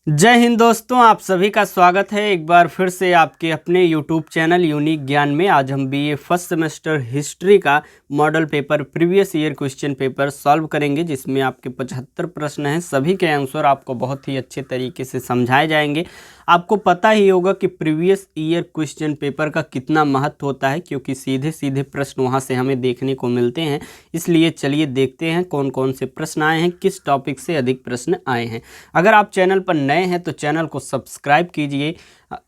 जय हिंद दोस्तों, आप सभी का स्वागत है एक बार फिर से आपके अपने यूट्यूब चैनल यूनिक ज्ञान में। आज हम बीए फर्स्ट सेमेस्टर हिस्ट्री का model paper previous year question paper solve करेंगे, जिसमें आपके 75 प्रश्न हैं। सभी के आंसर आपको बहुत ही अच्छे तरीके से समझाए जाएंगे। आपको पता ही होगा कि प्रीवियस ईयर क्वेश्चन पेपर का कितना महत्व होता है, क्योंकि सीधे सीधे प्रश्न वहाँ से हमें देखने को मिलते हैं। इसलिए चलिए देखते हैं कौन कौन से प्रश्न आए हैं, किस टॉपिक से अधिक प्रश्न आए हैं। अगर आप चैनल पर नए हैं तो चैनल को सब्सक्राइब कीजिए,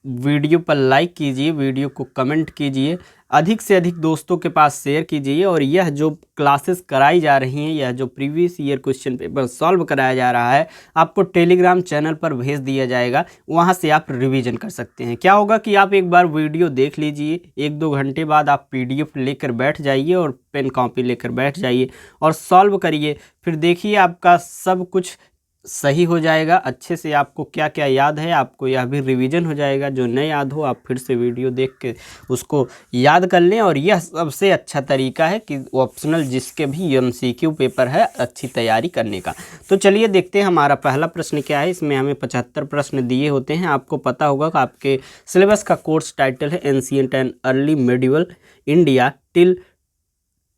वीडियो पर लाइक कीजिए, वीडियो को कमेंट कीजिए, अधिक से अधिक दोस्तों के पास शेयर कीजिए। और यह जो क्लासेस कराई जा रही हैं, यह जो previous year question paper solve कराया जा रहा है, आपको टेलीग्राम चैनल पर भेज दिया जाएगा। वहां से आप रिवीजन कर सकते हैं। क्या होगा कि आप एक बार वीडियो देख लीजिए, 1-2 घंटे बाद आप पीडीएफ लेकर बैठ जाइए और पेन कॉपी लेकर बैठ जाइए और सॉल्व करिए। फिर देखिए आपका सब कुछ सही हो जाएगा। अच्छे से आपको क्या क्या याद है, आपको यह भी रिवीजन हो जाएगा। जो नहीं याद हो, आप फिर से वीडियो देख के उसको याद कर लें। और यह सबसे अच्छा तरीका है कि ऑप्शनल जिसके भी एमसीक्यू पेपर है, अच्छी तैयारी करने का। तो चलिए देखते हैं हमारा पहला प्रश्न क्या है। इसमें हमें 75 प्रश्न दिए होते हैं। आपको पता होगा कि आपके सिलेबस का कोर्स टाइटल है ancient and early medieval India till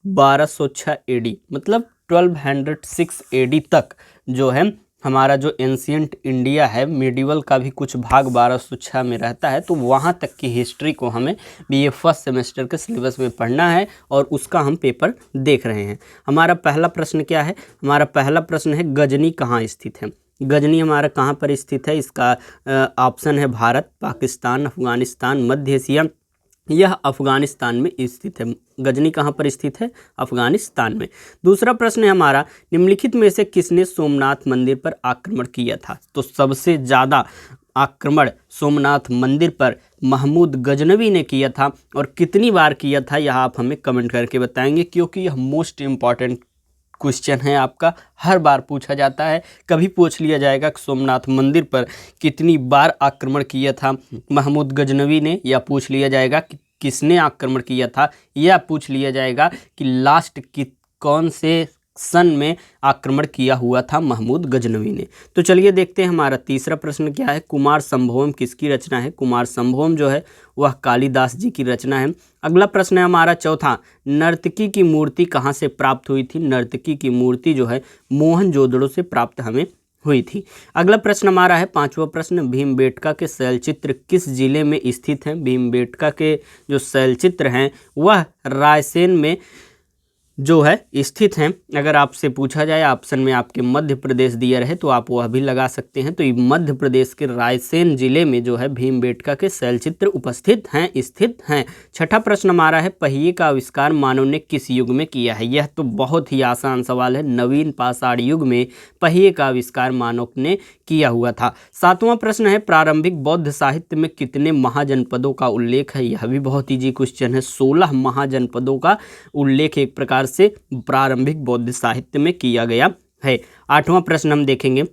1206 AD, मतलब 1206 एडी तक जो है हमारा जो एंशिएंट इंडिया है, मेडिवल का भी कुछ भाग 1206 में रहता है। तो वहाँ तक की हिस्ट्री को हमें बीए फर्स्ट सेमेस्टर के सिलेबस में पढ़ना है और उसका हम पेपर देख रहे हैं। हमारा पहला प्रश्न क्या है? हमारा पहला प्रश्न है गजनी कहाँ स्थित है। गजनी हमारा कहाँ पर स्थित है? इसका ऑप्शन है भारत, पाकिस्तान, अफगानिस्तान, मध्य एशिया। यह अफगानिस्तान में स्थित है। गजनी कहाँ पर स्थित है? अफगानिस्तान में। दूसरा प्रश्न है हमारा, निम्नलिखित में से किसने सोमनाथ मंदिर पर आक्रमण किया था? तो सबसे ज़्यादा आक्रमण सोमनाथ मंदिर पर महमूद गजनवी ने किया था। और कितनी बार किया था, यह आप हमें कमेंट करके बताएंगे, क्योंकि यह मोस्ट इम्पॉर्टेंट क्वेश्चन है। आपका हर बार पूछा जाता है। कभी पूछ लिया जाएगा कि सोमनाथ मंदिर पर कितनी बार आक्रमण किया था महमूद गजनवी ने, या पूछ लिया जाएगा कि किसने आक्रमण किया था, या पूछ लिया जाएगा कि लास्ट कौन से सन में आक्रमण किया हुआ था महमूद गजनवी ने। तो चलिए देखते हैं हमारा तीसरा प्रश्न क्या है। कुमार संभवम किसकी रचना है? कुमार संभवम जो है वह कालिदास जी की रचना है। अगला प्रश्न है हमारा चौथा, नर्तकी की मूर्ति कहाँ से प्राप्त हुई थी? नर्तकी की मूर्ति जो है मोहनजोदड़ो से प्राप्त हमें हुई थी। अगला प्रश्न हमारा है पांचवा प्रश्न, भीमबेटका के शैलचित्र किस जिले में स्थित हैं? भीमबेटका के जो शैलचित्र हैं वह रायसेन में जो है स्थित हैं। अगर आपसे पूछा जाए ऑप्शन में आपके मध्य प्रदेश दिया रहे तो आप वह भी लगा सकते हैं। तो ये मध्य प्रदेश के रायसेन जिले में जो है भीमबेटका के शैलचित्र उपस्थित हैं, स्थित हैं। छठा प्रश्न हमारा है, पहिए का आविष्कार मानव ने किस युग में किया है? यह तो बहुत ही आसान सवाल है। नवीन पाषाण युग में पहिए का आविष्कार मानव ने किया हुआ था। सातवां प्रश्न है, प्रारंभिक बौद्ध साहित्य में कितने महाजनपदों का उल्लेख है? यह भी बहुत ईजी क्वेश्चन है। 16 महाजनपदों का उल्लेख एक प्रकार से प्रारंभिक बौद्ध साहित्य में किया गया है। आठवां प्रश्न हम देखेंगे,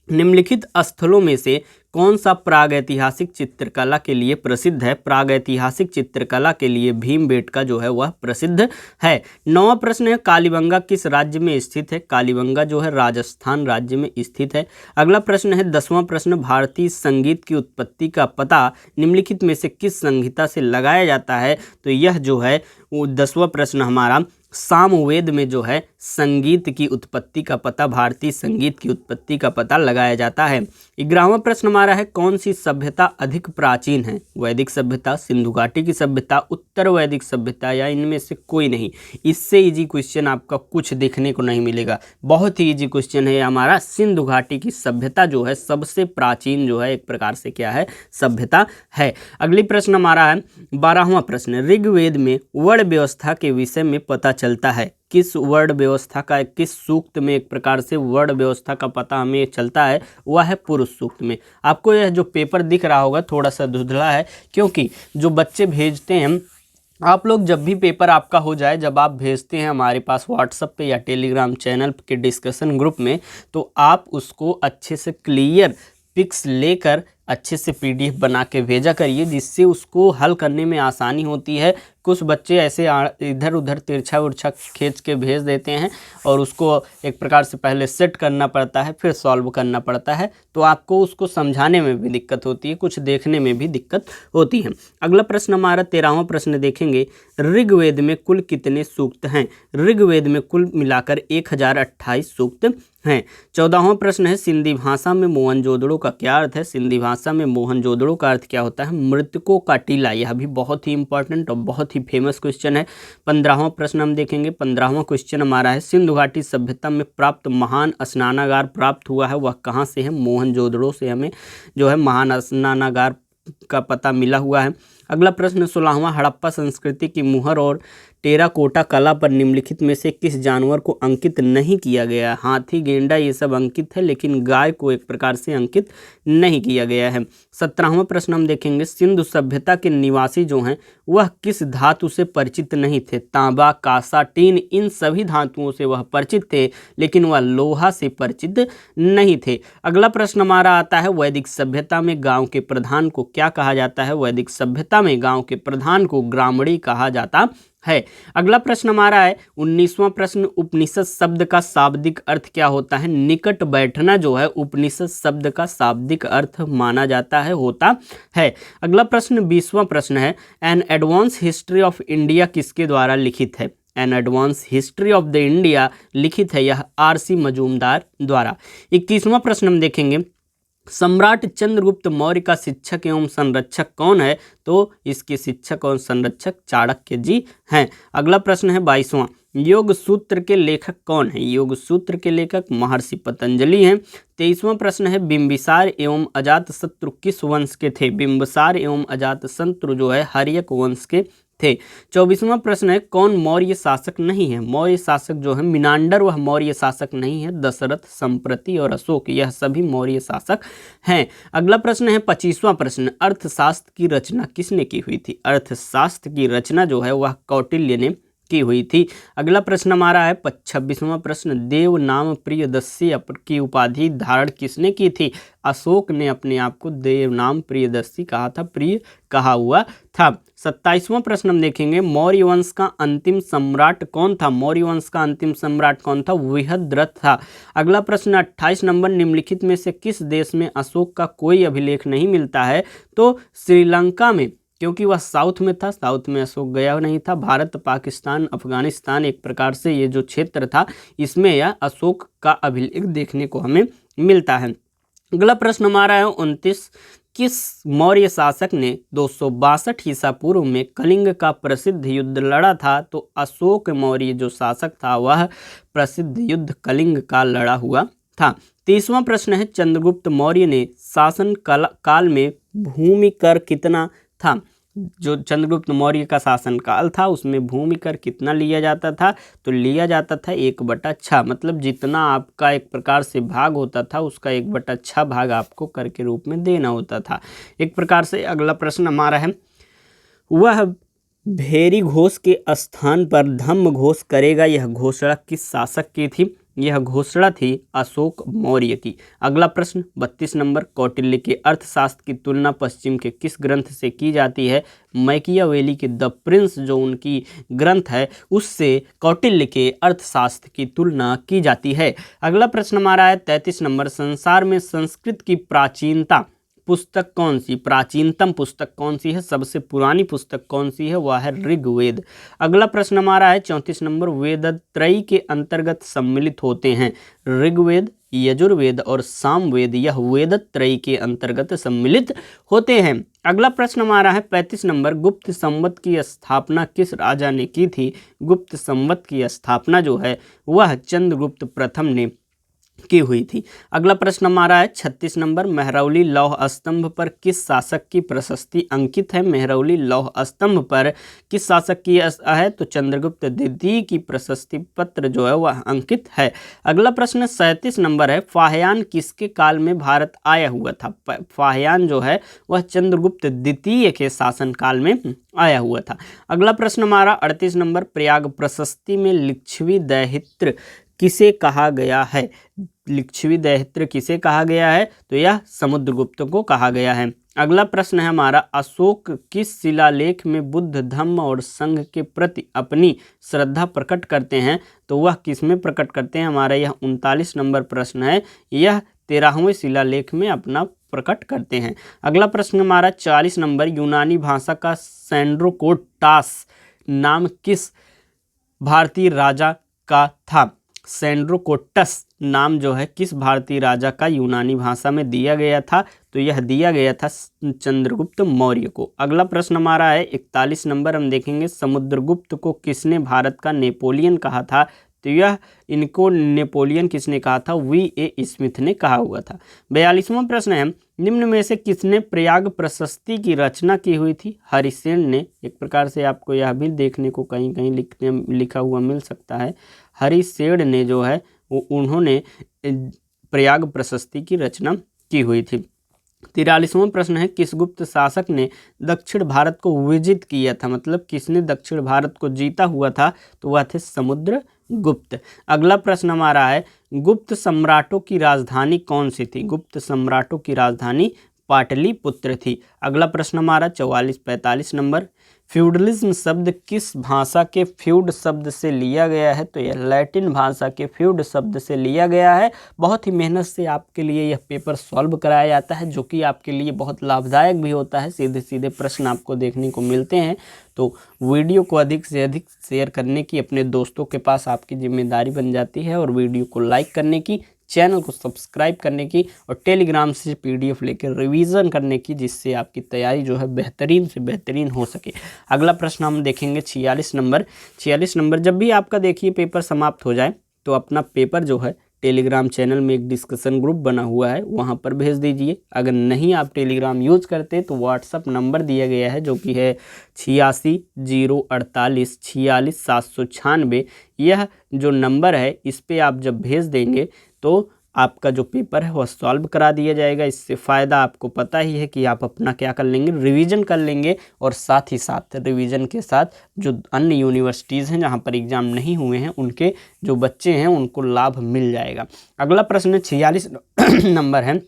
निम्नलिखित स्थलों में से कौन सा प्रागैतिहासिक चित्रकला के लिए प्रसिद्ध है? प्रागैतिहासिक चित्रकला के लिए भीमबेटका जो है वह प्रसिद्ध है। नौवां प्रश्न है, कालीबंगा किस राज्य में स्थित है? कालीबंगा जो है राजस्थान राज्य में स्थित है। अगला प्रश्न है 10वां प्रश्न, भारतीय संगीत की उत्पत्ति का पता निम्नलिखित में से किस संहिता से लगाया जाता है? तो यह जो है वो 10वां प्रश्न हमारा सामवेद में जो है संगीत की उत्पत्ति का पता, भारतीय संगीत की उत्पत्ति का पता लगाया जाता है। 11वां प्रश्न हमारा है, कौन सी सभ्यता अधिक प्राचीन है? वैदिक सभ्यता, सिंधु घाटी की सभ्यता, उत्तर वैदिक सभ्यता, या इनमें से कोई नहीं? इससे इजी क्वेश्चन आपका कुछ देखने को नहीं मिलेगा। बहुत ही इजी क्वेश्चन है हमारा। सिंधु घाटी की सभ्यता जो है सबसे प्राचीन जो है एक प्रकार से क्या है, सभ्यता है। अगली प्रश्न हमारा है 12वां प्रश्न, ऋग्वेद में वर्ण व्यवस्था के विषय में पता चलता है? किस वर्ण व्यवस्था का, किस सूक्त में एक प्रकार से वर्ण व्यवस्था का पता हमें चलता है? वह है पुरुष सूक्त में। आपको यह जो पेपर दिख रहा होगा थोड़ा सा धुंधला है, क्योंकि जो बच्चे भेजते हैं, आप लोग जब भी पेपर आपका हो जाए, जब आप भेजते हैं हमारे पास व्हाट्सएप पे या टेलीग्राम चैनल के डिस्कशन ग्रुप में, तो आप उसको अच्छे से क्लियर पिक्स लेकर अच्छे से PDF बना के भेजा करिए, जिससे उसको हल करने में आसानी होती है। कुछ बच्चे ऐसे इधर उधर तिरछा उर्छा खींच के भेज देते हैं और उसको एक प्रकार से पहले सेट करना पड़ता है, फिर सॉल्व करना पड़ता है, तो आपको उसको समझाने में भी दिक्कत होती है, कुछ देखने में भी दिक्कत होती है। अगला प्रश्न हमारा 13वां प्रश्न देखेंगे, ऋग्वेद में कुल कितने सूक्त हैं? ऋग्वेद में कुल मिलाकर 1028 सूक्त हैं। 14वां प्रश्न है, सिंधी भाषा में मोहनजोदड़ो का क्या अर्थ है? सिंधी भाषा में मोहनजोदड़ो का अर्थ क्या होता है? मृतकों का टीला। यह भी बहुत ही इंपॉर्टेंट और बहुत ही फेमस क्वेश्चन है। 15वां प्रश्न हम देखेंगे। 15वां क्वेश्चन हमारा है, सिंधु घाटी सभ्यता में प्राप्त महान स्नानागार प्राप्त हुआ है, वह कहाँ से है? मोहनजोदड़ो से हमें जो है महान स्नानागार का पता मिला हुआ है। अगला प्रश्न 16वां, हड़प्पा संस्कृति की मुहर और टेराकोटा कला पर निम्नलिखित में से किस जानवर को अंकित नहीं किया गया? हाथी, गेंडा ये सब अंकित है, लेकिन गाय को एक प्रकार से अंकित नहीं किया गया है। 17वां प्रश्न हम देखेंगे, सिंधु सभ्यता के निवासी जो हैं वह किस धातु से परिचित नहीं थे? तांबा, कांसा, टीन, इन सभी धातुओं से वह परिचित थे, लेकिन वह लोहा से परिचित नहीं थे। अगला प्रश्न हमारा आता है, वैदिक सभ्यता में गांव के प्रधान को क्या कहा जाता है? वैदिक सभ्यता में गांव के प्रधान को ग्रामणी कहा जाता है। अगला प्रश्न हमारा है 19वां प्रश्न, उपनिषद शब्द का शाब्दिक अर्थ क्या होता है? निकट बैठना जो है उपनिषद शब्द का शाब्दिक अर्थ माना जाता है, होता है। अगला प्रश्न 20वां प्रश्न है, an advance history of India किसके द्वारा लिखित है? An advance history of the India लिखित है यह RC मजूमदार द्वारा। 21वां प्रश्न हम देखेंगे, सम्राट चंद्रगुप्त मौर्य का शिक्षक एवं संरक्षक कौन है? तो इसके शिक्षक और संरक्षक चाणक्य जी हैं। अगला प्रश्न है 22वां, योग सूत्र के लेखक कौन है? योग सूत्र के लेखक महर्षि पतंजलि हैं। 23वां प्रश्न है, बिंबिसार एवं अजातशत्रु किस वंश के थे? बिंबिसार एवं अजातशत्रु जो है हर्यक वंश के थे। 24वां प्रश्न है, कौन मौर्य शासक नहीं है? मौर्य शासक जो है मिनांडर, वह मौर्य शासक नहीं है। दशरथ, संप्रति और अशोक यह सभी मौर्य शासक हैं। अगला प्रश्न है 25वां प्रश्न, अर्थशास्त्र की रचना किसने की हुई थी? अर्थशास्त्र की रचना जो है वह कौटिल्य ने की हुई थी। अगला प्रश्न हमारा है 26वां प्रश्न, देव नाम प्रियदर्शी की उपाधि धारण किसने की थी? अशोक ने अपने आप को देव नाम प्रियदर्शी कहा था, प्रिय कहा हुआ था। 27वां प्रश्न हम देखेंगे, मौर्य वंश का अंतिम सम्राट कौन था? मौर्य वंश का अंतिम सम्राट कौन था? बृहद्रथ था। अगला प्रश्न 28 नंबर, निम्नलिखित में से किस देश में अशोक का कोई अभिलेख नहीं मिलता है? तो श्रीलंका में, क्योंकि वह साउथ में था, साउथ में अशोक गया नहीं था। भारत, पाकिस्तान, अफगानिस्तान एक प्रकार से ये जो क्षेत्र था इसमें यह अशोक का अभिलेख देखने को हमें मिलता है। अगला प्रश्न हमारा है 29, किस मौर्य शासक ने 262 ईसा पूर्व में कलिंग का प्रसिद्ध युद्ध लड़ा था? तो अशोक मौर्य जो शासक था वह प्रसिद्ध युद्ध कलिंग का लड़ा हुआ था। 30वां प्रश्न है, चंद्रगुप्त मौर्य ने शासन काल में भूमि कर कितना था? जो चंद्रगुप्त मौर्य का शासन काल था उसमें भूमि कर कितना लिया जाता था? तो लिया जाता था 1/6, मतलब जितना आपका एक प्रकार से भाग होता था उसका 1/6 भाग आपको कर के रूप में देना होता था एक प्रकार से। अगला प्रश्न हमारा है, वह भेरी घोष के स्थान पर धम्म घोष करेगा, यह घोषणा किस शासक की थी? यह घोषणा थी अशोक मौर्य की। अगला प्रश्न 32 नंबर, कौटिल्य के अर्थशास्त्र की तुलना पश्चिम के किस ग्रंथ से की जाती है? मैकियावेली के द प्रिंस जो उनकी ग्रंथ है उससे कौटिल्य के अर्थशास्त्र की तुलना की जाती है। अगला प्रश्न हमारा है 33 नंबर, संसार में संस्कृत की प्राचीनता पुस्तक कौन सी? प्राचीनतम पुस्तक कौन सी है? सबसे पुरानी पुस्तक कौन सी है? वह है ऋग्वेद। अगला प्रश्न हमारा है 34 नंबर, वेदत्रयी के अंतर्गत सम्मिलित होते हैं ऋग्वेद, यजुर्वेद और सामवेद, यह वेदत्रयी के अंतर्गत सम्मिलित होते हैं। अगला प्रश्न हमारा है 35 नंबर, गुप्त संवत की स्थापना किस राजा ने की थी? गुप्त संवत की स्थापना जो है वह चंद्रगुप्त प्रथम ने की हुई थी। अगला प्रश्न हमारा है 36 नंबर, मेहरौली लौह स्तंभ पर किस शासक की प्रशस्ति अंकित है? मेहरौली लौह स्तंभ पर किस शासक की है? तो चंद्रगुप्त द्वितीय की प्रशस्ति पत्र जो है वह अंकित है। अगला प्रश्न 37 नंबर है, फाहियान किसके काल में भारत आया हुआ था? फाहियान जो है वह चंद्रगुप्त द्वितीय के शासन काल में आया हुआ था। अगला प्रश्न हमारा 38 नंबर, प्रयाग प्रशस्ति में लिच्छवी दैहित्र किसे कहा गया है? लिच्छवी दैहित्र किसे कहा गया है? तो यह समुद्रगुप्त को कहा गया है। अगला प्रश्न है हमारा, अशोक किस शिलालेख में बुद्ध धम्म और संघ के प्रति अपनी श्रद्धा प्रकट करते हैं? तो वह किस में प्रकट करते हैं? हमारा यह 39 नंबर प्रश्न है। यह 13वें शिलालेख में अपना प्रकट करते हैं। अगला प्रश्न हमारा 40 नंबर, यूनानी भाषा का सैंड्रोकोटास नाम किस भारतीय राजा का था? सैंड्रोकोटस नाम जो है किस भारतीय राजा का यूनानी भाषा में दिया गया था? तो यह दिया गया था चंद्रगुप्त मौर्य को। अगला प्रश्न हमारा है 41 नंबर, हम देखेंगे समुद्रगुप्त को किसने भारत का नेपोलियन कहा था? तो यह इनको नेपोलियन किसने कहा था? V.A. स्मिथ ने कहा हुआ था। 42वां प्रश्न है, निम्न में से किसने प्रयाग प्रशस्ति की रचना की हुई थी? हरिसेन ने। एक प्रकार से आपको यह भी देखने को कहीं कहीं लिखा हुआ मिल सकता है। हरिसेन ने जो है वो उन्होंने प्रयाग प्रशस्ति की रचना की हुई थी। 43वां प्रश्न है, किस गुप्त शासक ने दक्षिण भारत को विजित किया था? मतलब किसने दक्षिण भारत को जीता हुआ था? तो वह थे समुद्रगुप्त। अगला प्रश्न हमारा है, गुप्त सम्राटों की राजधानी कौन सी थी? गुप्त सम्राटों की राजधानी पाटलिपुत्र थी। अगला प्रश्न हमारा 44-45 नंबर, फ्यूडलिज्म शब्द किस भाषा के फ्यूड शब्द से लिया गया है? तो यह लैटिन भाषा के फ्यूड शब्द से लिया गया है। बहुत ही मेहनत से आपके लिए यह पेपर सॉल्व कराया जाता है, जो कि आपके लिए बहुत लाभदायक भी होता है। सीधे सीधे प्रश्न आपको देखने को मिलते हैं। तो वीडियो को अधिक से अधिक शेयर करने की अपने दोस्तों के पास आपकी जिम्मेदारी बन जाती है, और वीडियो को लाइक करने की, चैनल को सब्सक्राइब करने की, और टेलीग्राम से PDF लेकर रिवीजन करने की, जिससे आपकी तैयारी जो है बेहतरीन से बेहतरीन हो सके। अगला प्रश्न हम देखेंगे 46 नंबर। 46 नंबर, जब भी आपका देखिए पेपर समाप्त हो जाए तो अपना पेपर जो है टेलीग्राम चैनल में एक डिस्कशन ग्रुप बना हुआ है, वहाँ पर भेज दीजिए। अगर नहीं आप टेलीग्राम यूज करते तो व्हाट्सअप नंबर दिया गया है, जो कि है 86 048 46 796। यह जो नंबर है, इस पे आप जब भेज देंगे तो आपका जो पेपर है वह सॉल्व करा दिया जाएगा। इससे फ़ायदा आपको पता ही है कि आप अपना क्या कर लेंगे, रिवीजन कर लेंगे, और साथ ही साथ रिवीजन के साथ जो अन्य यूनिवर्सिटीज़ हैं जहां पर एग्ज़ाम नहीं हुए हैं, उनके जो बच्चे हैं उनको लाभ मिल जाएगा। अगला प्रश्न 46 नंबर है,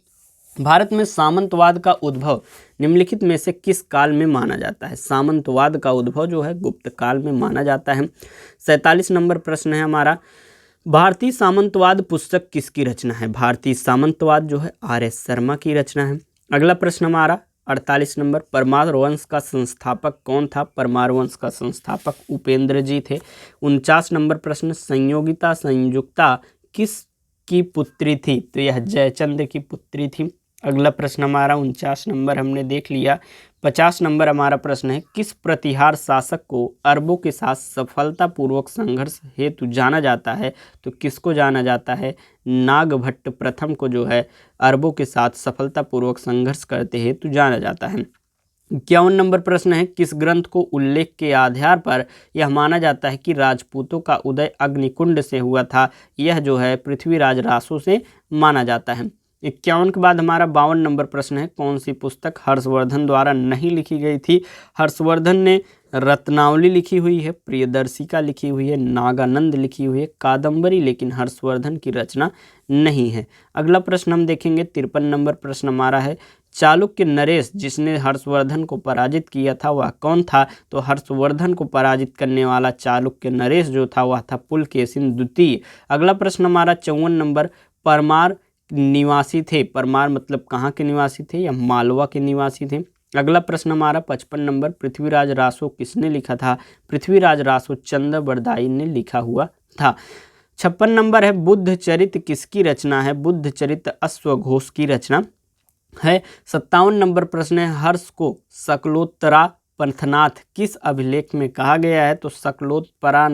भारत में सामंतवाद का उद्भव निम्नलिखित में से किस काल में माना जाता है? सामंतवाद का उद्भव जो है गुप्त काल में माना जाता है। 47 नंबर प्रश्न है हमारा, भारतीय सामंतवाद पुस्तक किसकी रचना है? भारतीय सामंतवाद जो है R.S. शर्मा की रचना है। अगला प्रश्न हमारा 48 नंबर, परमार वंश का संस्थापक कौन था? परमार वंश का संस्थापक उपेंद्र जी थे। 49 नंबर प्रश्न, संयोगिता संयुक्ता किस की पुत्री थी? तो यह जयचंद्र की पुत्री थी। अगला प्रश्न हमारा 49 नंबर हमने देख लिया। 50 नंबर हमारा प्रश्न है, किस प्रतिहार शासक को अरबों के साथ सफलतापूर्वक संघर्ष हेतु जाना जाता है? तो किसको जाना जाता है? नागभट्ट प्रथम को जो है अरबों के साथ सफलतापूर्वक संघर्ष करते हेतु जाना जाता है। 51 नंबर प्रश्न है, किस ग्रंथ को उल्लेख के आधार पर यह माना जाता है कि राजपूतों का उदय अग्निकुंड से हुआ था? यह जो है पृथ्वीराज रासो से माना जाता है। 51 के बाद हमारा 52 नंबर प्रश्न है, कौन सी पुस्तक हर्षवर्धन द्वारा नहीं लिखी गई थी? हर्षवर्धन ने रत्नावली लिखी हुई है, प्रियदर्शिका लिखी हुई है, नागानंद लिखी हुई है, कादम्बरी लेकिन हर्षवर्धन की रचना नहीं है। अगला प्रश्न हम देखेंगे 53 नंबर प्रश्न हमारा है, चालुक्य नरेश जिसने हर्षवर्धन को पराजित किया था वह कौन था? तो हर्षवर्धन को पराजित करने वाला चालुक्य नरेश जो था वह था पुलकेशिन द्वितीय। अगला प्रश्न हमारा 54 नंबर, परमार निवासी थे। परमार मतलब कहाँ के निवासी थे? या मालवा के निवासी थे। अगला प्रश्न हमारा 55 नंबर, पृथ्वीराज रासो किसने लिखा था? पृथ्वीराज रासो चंद्र बरदाई ने लिखा हुआ था। 56 नंबर है, बुद्ध चरित किसकी रचना है? बुद्ध चरित अश्वघोष की रचना है। 57 नंबर प्रश्न है, हर्ष को सकलोत्तरा पथनाथ किस अभिलेख में कहा गया है? तो सकलोत्तरा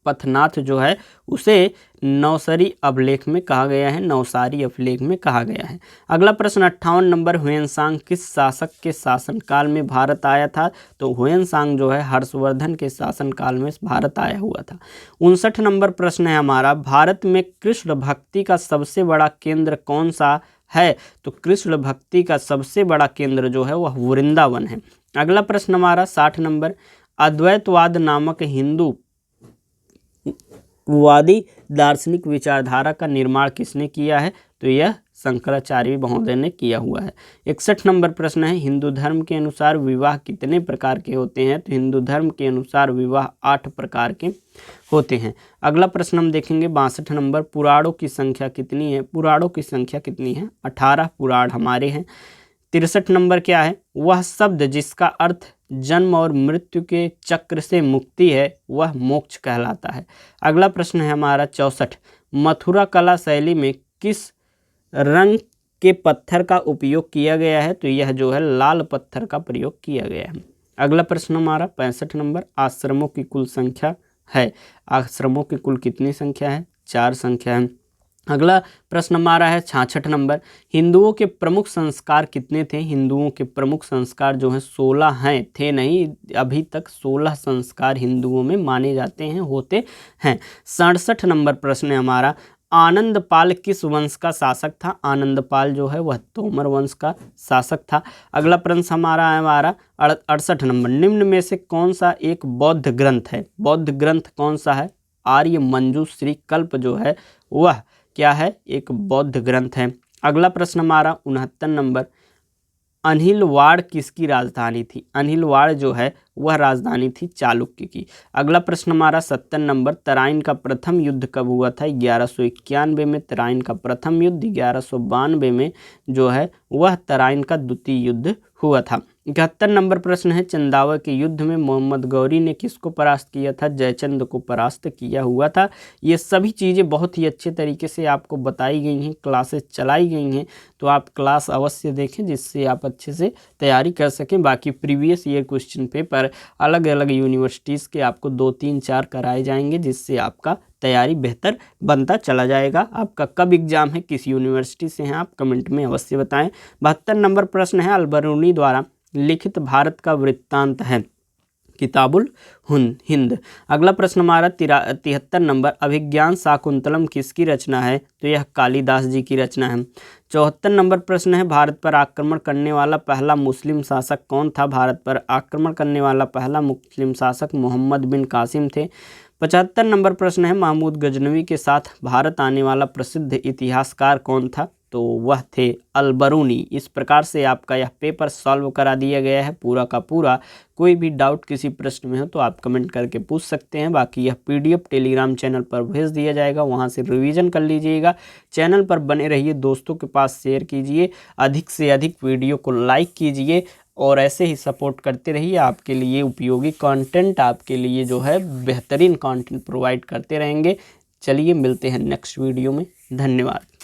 पथनाथ जो है उसे नवसारी अभिलेख में कहा गया है, नवसारी अभिलेख में कहा गया है। अगला प्रश्न 58 नंबर, हुएनसांग किस शासक के शासनकाल में भारत आया था? तो हुएनसांग जो है हर्षवर्धन के शासनकाल में भारत आया हुआ था। 59 नंबर प्रश्न है हमारा, भारत में कृष्ण भक्ति का सबसे बड़ा केंद्र कौन सा है? तो कृष्ण भक्ति का सबसे बड़ा केंद्र जो है वह वृंदावन है। अगला प्रश्न हमारा 60 नंबर, अद्वैतवाद नामक हिंदू वादी दार्शनिक विचारधारा का निर्माण किसने किया है? तो यह शंकराचार्य महोदय ने किया हुआ है। 61 नंबर प्रश्न है, हिंदू धर्म के अनुसार विवाह कितने प्रकार के होते हैं? तो हिंदू धर्म के अनुसार विवाह 8 प्रकार के होते हैं। अगला प्रश्न हम देखेंगे 62 नंबर, पुराणों की संख्या कितनी है? पुराणों की संख्या कितनी है? 18 पुराण हमारे हैं। 63 नंबर क्या है? वह शब्द जिसका अर्थ जन्म और मृत्यु के चक्र से मुक्ति है वह मोक्ष कहलाता है। अगला प्रश्न है हमारा 64, मथुरा कला शैली में किस रंग के पत्थर का उपयोग किया गया है? तो यह जो है लाल पत्थर का प्रयोग किया गया है। अगला प्रश्न हमारा 65 नंबर, आश्रमों की कुल संख्या है। आश्रमों की कुल कितनी संख्या है? 4 संख्या है। अगला प्रश्न हमारा है 66 नंबर, हिंदुओं के प्रमुख संस्कार कितने थे? हिंदुओं के प्रमुख संस्कार जो हैं 16 हैं, थे नहीं, अभी तक 16 संस्कार हिंदुओं में माने जाते हैं, होते हैं। 67 नंबर प्रश्न है हमारा, आनंदपाल किस वंश का शासक था? आनंदपाल जो है वह तोमर वंश का शासक था। अगला प्रश्न हमारा है 68 नंबर, निम्न में से कौन सा एक बौद्ध ग्रंथ है? बौद्ध ग्रंथ कौन सा है? आर्य मंजूश्री कल्प जो है वह क्या है? एक बौद्ध ग्रंथ है। अगला प्रश्न हमारा 69 नंबर, अनिलवाड़ किसकी राजधानी थी? अनिलवाड़ जो है वह राजधानी थी चालुक्य की। अगला प्रश्न हमारा 70 नंबर, तराइन का प्रथम युद्ध कब हुआ था? 1191 में तराइन का प्रथम युद्ध, 1192 में जो है वह तराइन का द्वितीय युद्ध हुआ था। 71 नंबर प्रश्न है, चंदावा के युद्ध में मोहम्मद गौरी ने किसको परास्त किया था? जयचंद को परास्त किया हुआ था। ये सभी चीज़ें बहुत ही अच्छे तरीके से आपको बताई गई हैं, क्लासेस चलाई गई हैं, तो आप क्लास अवश्य देखें जिससे आप अच्छे से तैयारी कर सकें। बाकी प्रीवियस ईयर क्वेश्चन पेपर अलग अलग यूनिवर्सिटीज़ के आपको 2, 3, 4 कराए जाएंगे, जिससे आपका तैयारी बेहतर बनता चला जाएगा। आपका कब एग्जाम है, किस यूनिवर्सिटी से हैं, आप कमेंट में अवश्य बताएं। 72 नंबर प्रश्न है, अलबरूनी द्वारा लिखित भारत का वृत्तांत है? किताबुल हिंद। अगला प्रश्न हमारा 73 नंबर, अभिज्ञान शाकुंतलम किसकी रचना है? तो यह कालिदास जी की रचना है। 74 नंबर प्रश्न है, भारत पर आक्रमण करने वाला पहला मुस्लिम शासक कौन था? भारत पर आक्रमण करने वाला पहला मुस्लिम शासक मोहम्मद बिन कासिम थे। 75 नंबर प्रश्न है, महमूद गजनवी के साथ भारत आने वाला प्रसिद्ध इतिहासकार कौन था? तो वह थे अलबरूनी। इस प्रकार से आपका यह पेपर सॉल्व करा दिया गया है पूरा का पूरा। कोई भी डाउट किसी प्रश्न में हो तो आप कमेंट करके पूछ सकते हैं। बाकी यह पीडीएफ टेलीग्राम चैनल पर भेज दिया जाएगा, वहां से रिवीजन कर लीजिएगा। चैनल पर बने रहिए, दोस्तों के पास शेयर कीजिए, अधिक से अधिक वीडियो को लाइक कीजिए और ऐसे ही सपोर्ट करते रहिए। आपके लिए उपयोगी कंटेंट, आपके लिए जो है बेहतरीन कंटेंट प्रोवाइड करते रहेंगे। चलिए मिलते हैं नेक्स्ट वीडियो में। धन्यवाद।